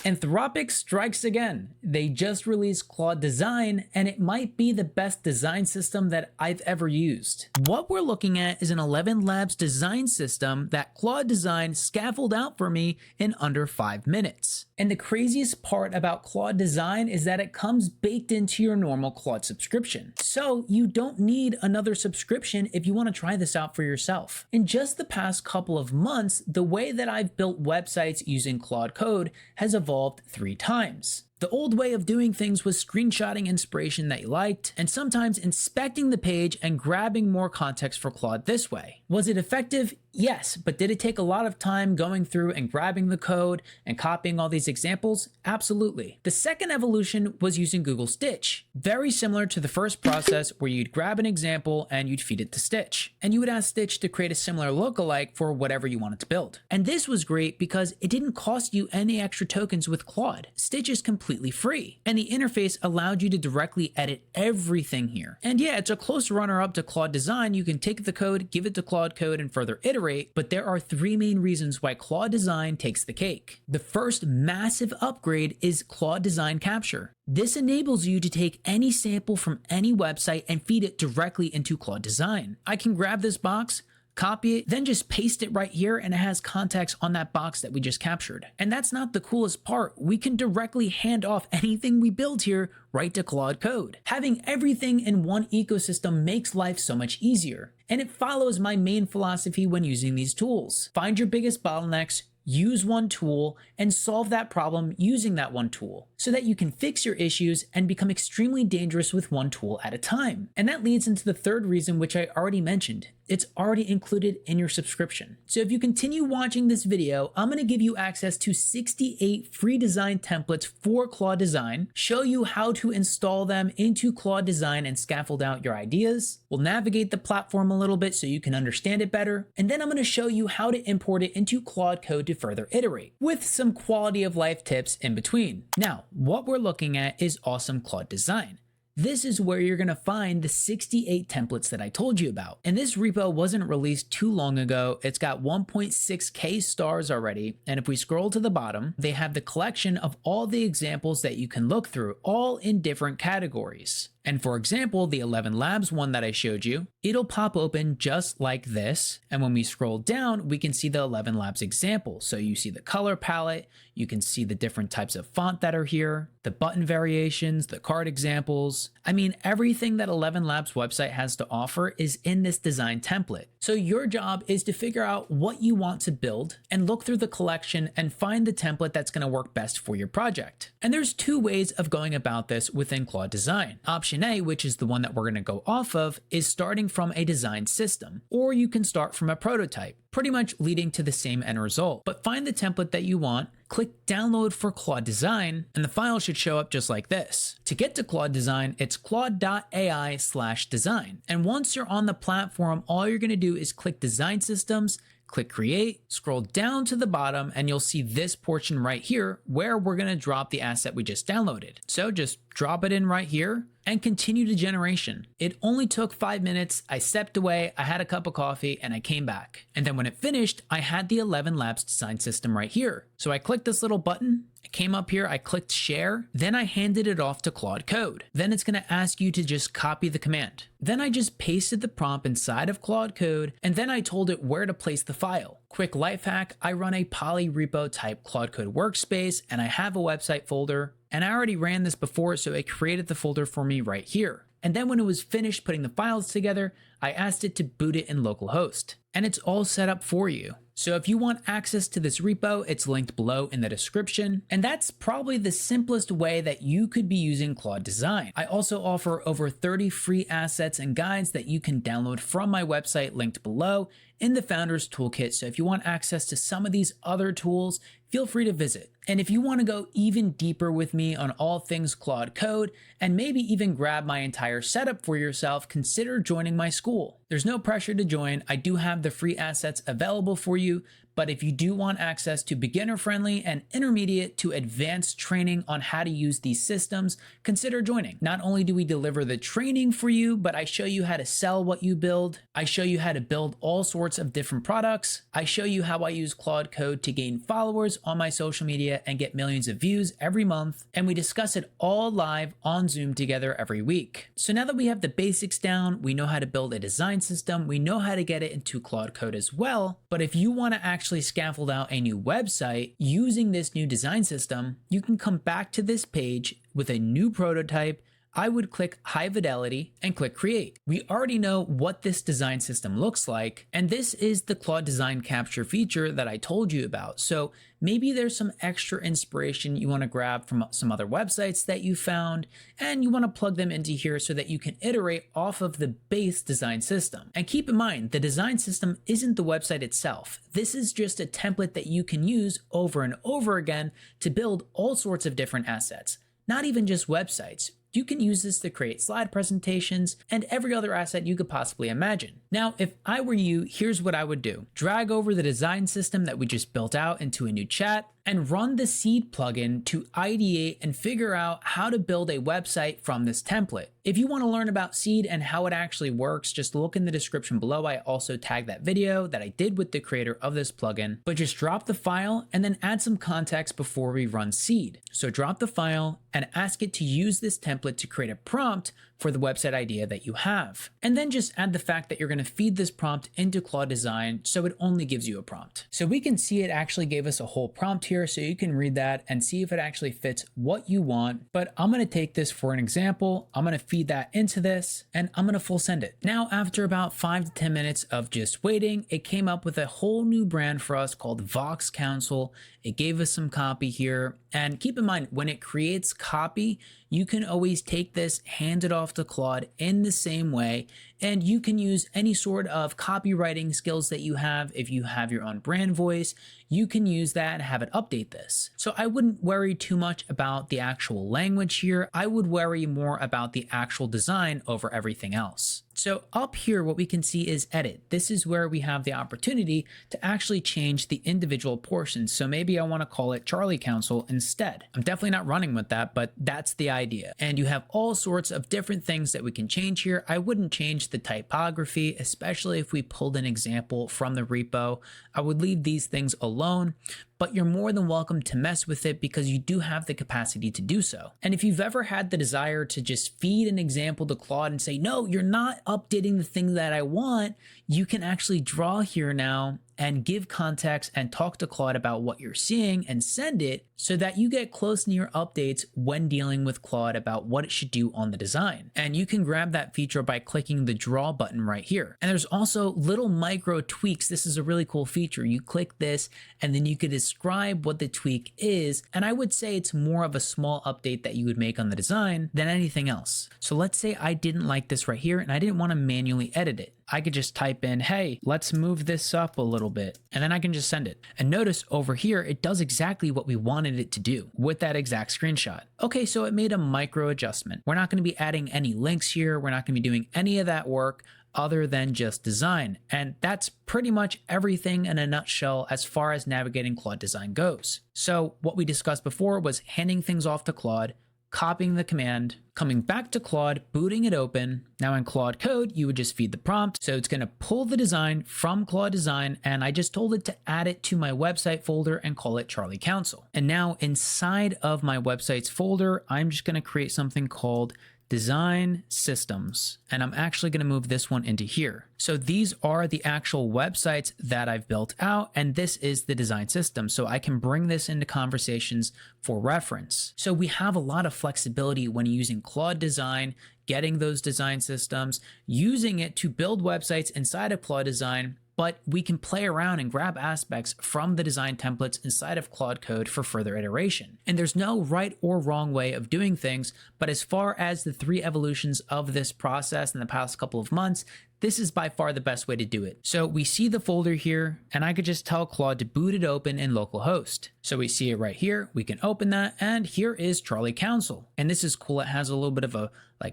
Anthropic strikes again. They just released Claude Design, and it might be the best design system that I've ever used. What we're looking at is an 11 Labs design system that Claude Design scaffolded out for me in under 5 minutes. And the craziest part about Claude Design is that it comes baked into your normal Claude subscription. So you don't need another subscription if you want to try this out for yourself. In just the past couple of months, the way that I've built websites using Claude Code has evolved 3 times. The old way of doing things was screenshotting inspiration that you liked, and sometimes inspecting the page and grabbing more context for Claude this way. Was it effective? Yes, but did it take a lot of time going through and grabbing the code and copying all these examples? Absolutely. The second evolution was using Google Stitch. Very similar to the first process where you'd grab an example and you'd feed it to Stitch. And you would ask Stitch to create a similar lookalike for whatever you wanted to build. And this was great because it didn't cost you any extra tokens with Claude. Stitch is completely free. And the interface allowed you to directly edit everything here. And yeah, it's a close runner-up to Claude Design. You can take the code, give it to Claude Code, and further iterate. But there are 3 main reasons why Claude Design takes the cake. The first massive upgrade is Claude Design Capture. This enables you to take any sample from any website and feed it directly into Claude Design. I can grab this box, copy it, then just paste it right here, and it has context on that box that we just captured. And that's not the coolest part. We can directly hand off anything we build here right to Claude Code. Having everything in one ecosystem makes life so much easier. And it follows my main philosophy when using these tools. Find your biggest bottlenecks, use one tool, and solve that problem using that one tool so that you can fix your issues and become extremely dangerous with one tool at a time. And that leads into the third reason, which I already mentioned. It's already included in your subscription. So if you continue watching this video, I'm going to give you access to 68 free design templates for Claude Design, show you how to install them into Claude Design and scaffold out your ideas. We'll navigate the platform a little bit so you can understand it better. And then I'm going to show you how to import it into Claude Code to further iterate, with some quality of life tips in between. Now, what we're looking at is awesome Claude Design. This is where you're going to find the 68 templates that I told you about. And this repo wasn't released too long ago. It's got 1.6K stars already. And if we scroll to the bottom, they have the collection of all the examples that you can look through, all in different categories. And for example, the 11 Labs one that I showed you, it'll pop open just like this. And when we scroll down, we can see the 11 Labs example. So you see the color palette, you can see the different types of font that are here, the button variations, the card examples. I mean, everything that 11 Labs website has to offer is in this design template. So your job is to figure out what you want to build and look through the collection and find the template that's going to work best for your project. And there's 2 ways of going about this within Claude Design. Option A, which is the one that we're going to go off of, is starting from a design system, or you can start from a prototype, pretty much leading to the same end result. But find the template that you want, click download for Claude Design, and the file should show up just like this. To get to Claude Design, it's claude.ai/design. And once you're on the platform, all you're going to do is click Design Systems, click Create, scroll down to the bottom, and you'll see this portion right here where we're going to drop the asset we just downloaded. So just drop it in right here and continue the generation. It only took 5 minutes. I stepped away, I had a cup of coffee, and I came back. And then when it finished, I had the 11 Labs design system right here. So I clicked this little button, I came up here, I clicked share, then I handed it off to Claude Code. Then it's going to ask you to just copy the command. Then I just pasted the prompt inside of Claude Code, and then I told it where to place the file. Quick life hack, I run a poly repo type Claude Code workspace, and I have a website folder. And I already ran this before, so it created the folder for me right here. And then when it was finished putting the files together, I asked it to boot it in localhost. And it's all set up for you. So if you want access to this repo, it's linked below in the description. And that's probably the simplest way that you could be using Claude Design. I also offer over 30 free assets and guides that you can download from my website linked below in the Founders Toolkit. So if you want access to some of these other tools, feel free to visit. And if you want to go even deeper with me on all things Claude Code and maybe even grab my entire setup for yourself, consider joining my school. There's no pressure to join. I do have the free assets available for you, But if you do want access to beginner-friendly and intermediate to advanced training on how to use these systems, consider joining. Not only do we deliver the training for you, but I show you how to sell what you build. I show you how to build all sorts of different products. I show you how I use Claude Code to gain followers on my social media and get millions of views every month. And we discuss it all live on Zoom together every week. So now that we have the basics down, we know how to build a design system, we know how to get it into Claude Code as well. But if you want to actually scaffold out a new website using this new design system, you can come back to this page with a new prototype. I would click High Fidelity and click Create. We already know what this design system looks like, and this is the Claude Design Capture feature that I told you about. So maybe there's some extra inspiration you want to grab from some other websites that you found, and you want to plug them into here so that you can iterate off of the base design system. And keep in mind, the design system isn't the website itself. This is just a template that you can use over and over again to build all sorts of different assets, not even just websites. You can use this to create slide presentations and every other asset you could possibly imagine. Now, if I were you, here's what I would do. Drag over the design system that we just built out into a new chat and run the seed plugin to ideate and figure out how to build a website from this template. If you want to learn about Seed and how it actually works, just look in the description below. I also tagged that video that I did with the creator of this plugin, but just drop the file and then add some context before we run Seed. So drop the file and ask it to use this template to create a prompt for the website idea that you have. And then just add the fact that you're going to feed this prompt into Claude Design so it only gives you a prompt. So we can see it actually gave us a whole prompt here, so you can read that and see if it actually fits what you want. But I'm going to take this for an example. I'm going to feed that into this and I'm going to full send it. Now, after about 5 to 10 minutes of just waiting, it came up with a whole new brand for us called Vox Council. It gave us some copy here. And keep in mind, when it creates copy, you can always take this, hand it off to Claude in the same way, and you can use any sort of copywriting skills that you have. If you have your own brand voice, you can use that and have it update this. So I wouldn't worry too much about the actual language here. I would worry more about the actual design over everything else. So up here, what we can see is edit. This is where we have the opportunity to actually change the individual portions. So maybe I want to call it Charlie Council instead. I'm definitely not running with that, but that's the idea. And you have all sorts of different things that we can change here. I wouldn't change the typography, especially if we pulled an example from the repo. I would leave these things alone, but you're more than welcome to mess with it because you do have the capacity to do so. And if you've ever had the desire to just feed an example to Claude and say, no, you're not updating the thing that I want, you can actually draw here now and give context and talk to Claude about what you're seeing and send it so that you get close near updates when dealing with Claude about what it should do on the design. And you can grab that feature by clicking the draw button right here. And there's also little micro tweaks. This is a really cool feature. You click this and then you could describe what the tweak is. And I would say it's more of a small update that you would make on the design than anything else. So let's say I didn't like this right here and I didn't want to manually edit it. I could just type in, hey, let's move this up a little bit, and then I can just send it. And notice over here, it does exactly what we wanted it to do with that exact screenshot. Okay, so it made a micro adjustment. We're not going to be adding any links here. We're not going to be doing any of that work other than just design. And that's pretty much everything in a nutshell as far as navigating Claude Design goes. So what we discussed before was handing things off to Claude, copying the command, coming back to Claude, booting it open. Now in Claude Code, you would just feed the prompt. So it's going to pull the design from Claude Design, and I just told it to add it to my website folder and call it Charlie Council. And now inside of my websites folder, I'm just going to create something called Design Systems, and I'm actually going to move this one into here. So these are the actual websites that I've built out, and this is the design system. So I can bring this into conversations for reference. So we have a lot of flexibility when using Claude Design, getting those design systems, using it to build websites inside of Claude Design, but we can play around and grab aspects from the design templates inside of Claude Code for further iteration. And there's no right or wrong way of doing things, but as far as the 3 evolutions of this process in the past couple of months, this is by far the best way to do it. So we see the folder here, and I could just tell Claude to boot it open in localhost. So we see it right here. We can open that, and here is Charlie Council. And this is cool. It has a little bit of a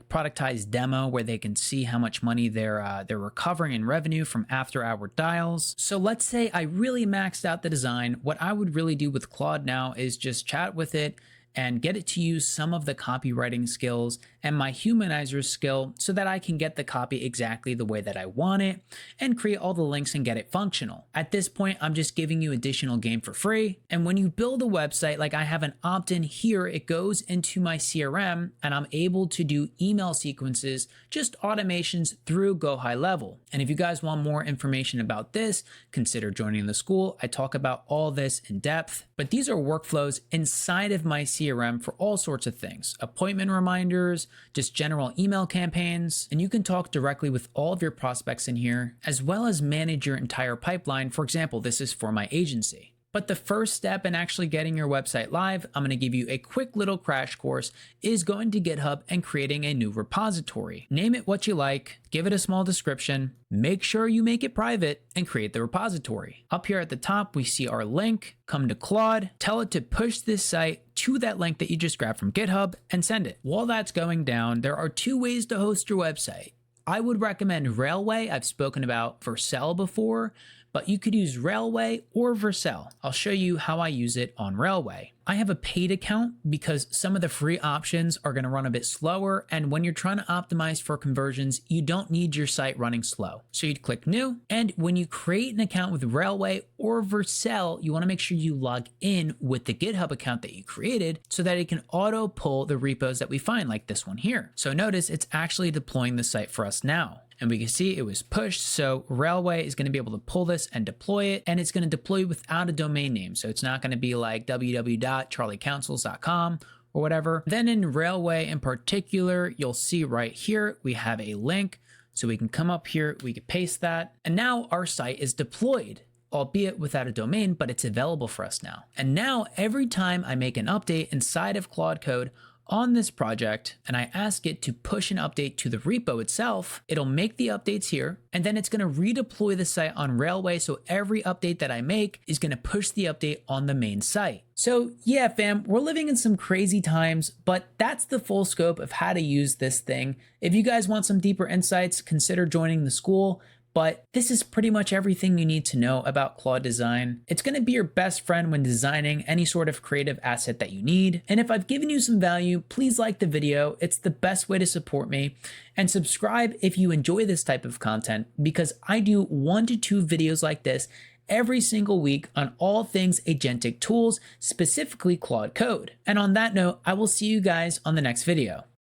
productized demo where they can see how much money they're recovering in revenue from after-hour dials. So let's say I really maxed out the design. What I would really do with Claude now is just chat with it and get it to use some of the copywriting skills and my humanizer skill so that I can get the copy exactly the way that I want it and create all the links and get it functional. At this point, I'm just giving you additional game for free. And when you build a website, like I have an opt-in here, it goes into my CRM and I'm able to do email sequences, just automations through Go High Level. And if you guys want more information about this, consider joining the school. I talk about all this in depth, but these are workflows inside of my CRM for all sorts of things, appointment reminders, just general email campaigns, and you can talk directly with all of your prospects in here, as well as manage your entire pipeline. For example, this is for my agency. But the first step in actually getting your website live, I'm going to give you a quick little crash course, is going to GitHub and creating a new repository. Name it what you like, give it a small description, make sure you make it private, and create the repository. Up here at the top, we see our link. Come to Claude, tell it to push this site to that link that you just grabbed from GitHub and send it. While that's going down, there are two ways to host your website. I would recommend Railway. I've spoken about Vercel before, but you could use Railway or Vercel. I'll show you how I use it on Railway. I have a paid account because some of the free options are going to run a bit slower, and when you're trying to optimize for conversions, you don't need your site running slow. So you'd click new, and when you create an account with Railway or Vercel, you want to make sure you log in with the GitHub account that you created so that it can auto pull the repos that we find, like this one here. So notice it's actually deploying the site for us now. And we can see it was pushed, so Railway is going to be able to pull this and deploy it, and it's going to deploy without a domain name. So it's not going to be like www.charliecouncils.com or whatever. Then in Railway in particular, you'll see right here, we have a link. So we can come up here, we can paste that, and now our site is deployed, albeit without a domain, but it's available for us now. And now every time I make an update inside of Claude Code on this project, and I ask it to push an update to the repo itself, it'll make the updates here, and then it's going to redeploy the site on Railway. So every update that I make is going to push the update on the main site. So yeah, fam, we're living in some crazy times, but that's the full scope of how to use this thing. If you guys want some deeper insights, consider joining the school. But this is pretty much everything you need to know about Claude Design. It's going to be your best friend when designing any sort of creative asset that you need. And if I've given you some value, please like the video. It's the best way to support me. And subscribe if you enjoy this type of content, because I do 1 to 2 videos like this every single week on all things agentic tools, specifically Claude Code. And on that note, I will see you guys on the next video.